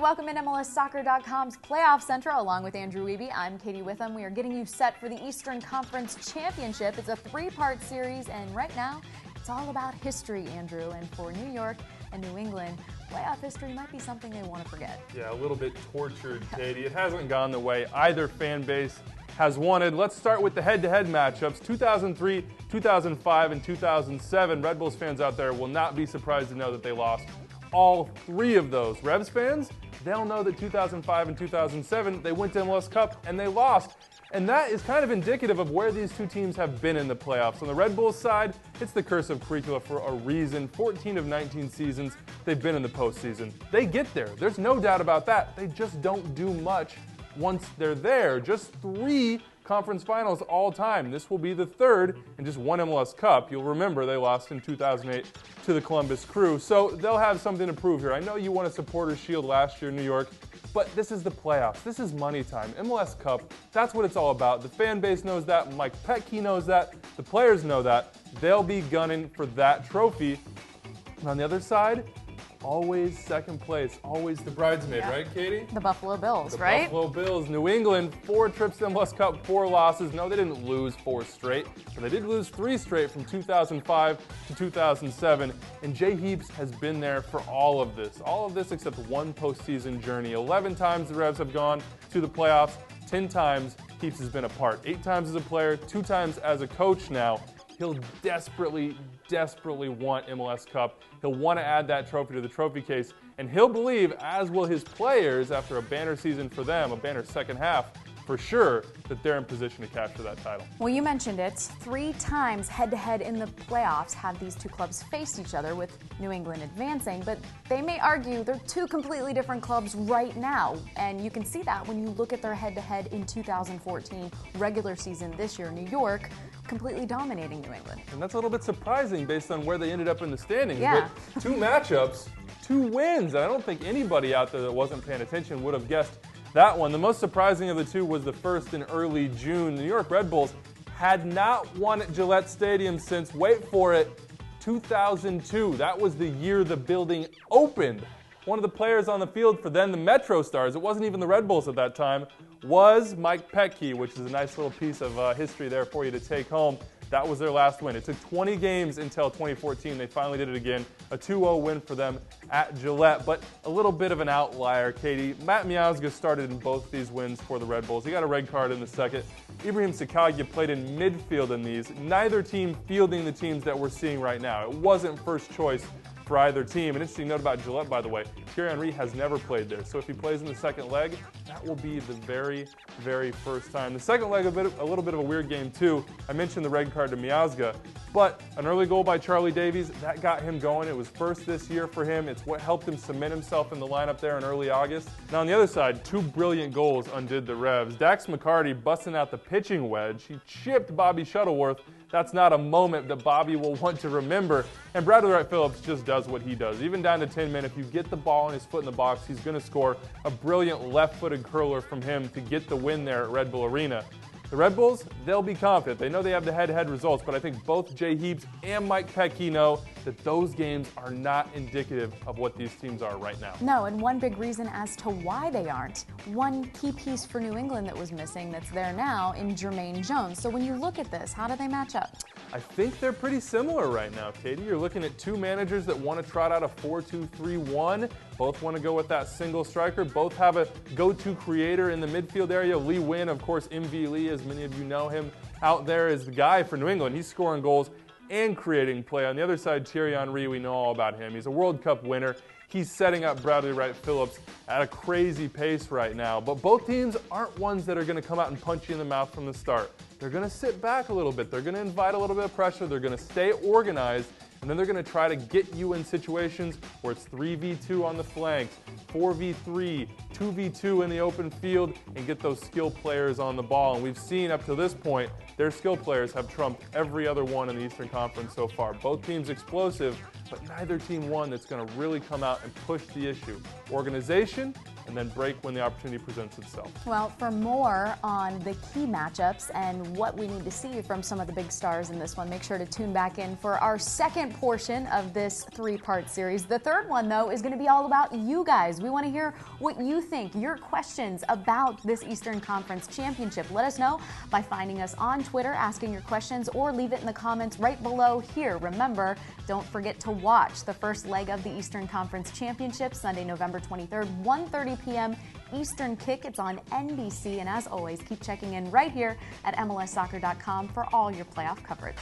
welcome in MLSsoccer.com's Playoff Central. Along with Andrew Wiebe, I'm Katie Witham. We are getting you set for the Eastern Conference Championship. It's a three-part series, and right now, it's all about history, Andrew. And for New York and New England, playoff history might be something they want to forget. Yeah, a little bit tortured, Katie. It hasn't gone the way either fan base has wanted. Let's start with the head-to-head matchups. 2003, 2005, and 2007. Red Bulls fans out there will not be surprised to know that they lost all three of those. Revs fans, they'll know that 2005 and 2007, they went to MLS Cup and they lost. And that is kind of indicative of where these two teams have been in the playoffs. On the Red Bulls side, it's the curse of Curricula for a reason. 14 of 19 seasons, they've been in the postseason. They get there. There's no doubt about that. They just don't do much once they're there. Just 3 conference finals all time. This will be the third in just one MLS Cup. You'll remember they lost in 2008 to the Columbus Crew. So they'll have something to prove here. I know you won a Supporters' Shield last year in New York, but this is the playoffs. This is money time. MLS Cup, that's what it's all about. The fan base knows that. Mike Petke knows that. The players know that. They'll be gunning for that trophy. And on the other side, always second place, always the bridesmaid, yeah. Right, Katie? The Buffalo Bills, the right? Buffalo Bills. New England, 4 trips to MLS Cup, 4 losses. No, they didn't lose 4 straight, but they did lose 3 straight from 2005 to 2007. And Jay Heaps has been there for all of this except one postseason journey. 11 times the Revs have gone to the playoffs, 10 times Heaps has been a part. 8 times as a player, 2 times as a coach now. He'll desperately want MLS Cup. He'll want to add that trophy to the trophy case, and he'll believe, as will his players, after a banner season for them, a banner second half, for sure, that they're in position to capture that title. Well, you mentioned it. 3 times head-to-head in the playoffs have these two clubs faced each other, with New England advancing, but they may argue they're 2 completely different clubs right now, and you can see that when you look at their head-to-head in 2014 regular season this year. New York completely dominating New England. And that's a little bit surprising based on where they ended up in the standings. Yeah. But 2 matchups, 2 wins. And I don't think anybody out there that wasn't paying attention would have guessed that one. The most surprising of the 2 was the first in early June. The New York Red Bulls had not won at Gillette Stadium since, wait for it, 2002. That was the year the building opened. One of the players on the field for then the Metro Stars, it wasn't even the Red Bulls at that time, was Mike Petke, which is a nice little piece of history there for you to take home. That was their last win. It took 20 games until 2014. They finally did it again. A 2-0 win for them at Gillette, but a little bit of an outlier, Katie. Matt Miazga started in both these wins for the Red Bulls. He got a red card in the second. Ibrahim Sakagya played in midfield in these. Neither team fielding the teams that we're seeing right now. It wasn't first choice for either team. An interesting note about Gillette, by the way, Thierry Henry has never played there. So if he plays in the second leg, that will be the very, very first time. The second leg, a little bit of a weird game too. I mentioned the red card to Miazga, but an early goal by Charlie Davies, that got him going. It was first this year for him. It's what helped him cement himself in the lineup there in early August. Now on the other side, 2 brilliant goals undid the Revs. Dax McCarty busting out the pitching wedge. He chipped Bobby Shuttleworth. That's not a moment that Bobby will want to remember. And Bradley Wright Phillips just does what he does. Even down to 10 men, if you get the ball and his foot in the box, he's going to score. A brilliant left-footed curler from him to get the win there at Red Bull Arena. The Red Bulls, they'll be confident. They know they have the head-to-head results, but I think both Jay Heaps and Mike Petke know that those games are not indicative of what these teams are right now. No, and one big reason as to why they aren't, one key piece for New England that was missing that's there now in Jermaine Jones. So when you look at this, how do they match up? I think they're pretty similar right now, Katie. You're looking at 2 managers that want to trot out a 4-2-3-1. Both want to go with that single striker. Both have a go-to creator in the midfield area. Lee Nguyen, of course, MV Lee, as many of you know him out there, is the guy for New England. He's scoring goals and creating play. On the other side, Thierry Henry, we know all about him. He's a World Cup winner. He's setting up Bradley Wright Phillips at a crazy pace right now. But both teams aren't ones that are going to come out and punch you in the mouth from the start. They're going to sit back a little bit. They're going to invite a little bit of pressure. They're going to stay organized. And then they're going to try to get you in situations where it's 3v2 on the flanks, 4v3, 2v2 in the open field, and get those skill players on the ball. And we've seen up to this point, their skill players have trumped every other one in the Eastern Conference so far. Both teams explosive, but neither team one that's going to really come out and push the issue. Organization and then break when the opportunity presents itself. Well, for more on the key matchups and what we need to see from some of the big stars in this one, make sure to tune back in for our second portion of this three-part series. The third one, though, is going to be all about you guys. We want to hear what you think, your questions about this Eastern Conference Championship. Let us know by finding us on Twitter, asking your questions, or leave it in the comments right below here. Remember, don't forget to watch the first leg of the Eastern Conference Championship, Sunday, November 23rd, 1:30 p.m. Eastern kick. It's on NBC, and as always, keep checking in right here at MLSsoccer.com for all your playoff coverage.